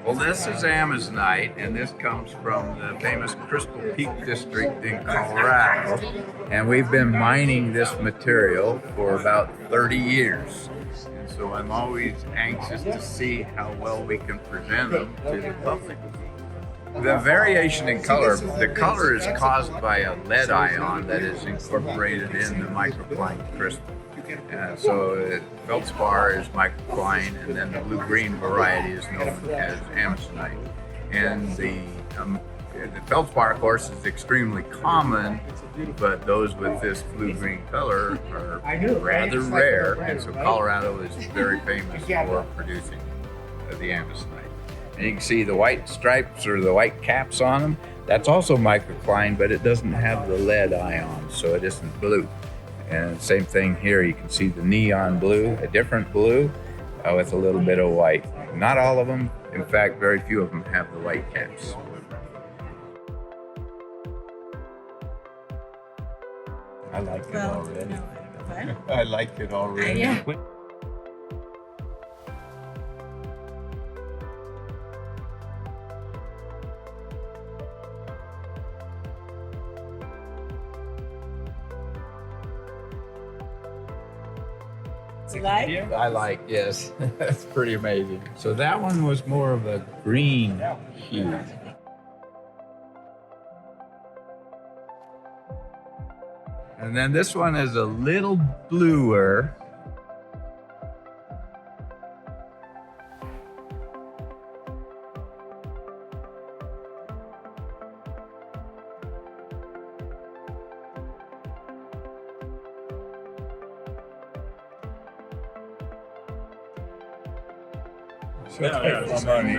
Well, this is Amazonite, and this comes from the famous Crystal Peak district in Colorado. And we've been mining this material for about 30 years. And so I'm always anxious to see how well we can present them to the public. The variation in color, the color is caused by a lead ion that is incorporated in the microcline crystal. So feldspar is microcline, and then the blue-green variety is known as Amazonite. And the feldspar, of course, is extremely common, but those with this blue-green color are rather rare, and so Colorado is very famous for producing the Amazonite. And you can see the white stripes or the white caps on them. That's also microcline, but it doesn't have the lead ion, so it isn't blue. And same thing here, you can see the neon blue, a different blue with a little bit of white. Not all of them, in fact, very few of them have the white caps. I like it already. I like it already. Yeah. I like, yes. That's pretty amazing. So that one was more of a green hue. And then this one is a little bluer. Yeah, Money.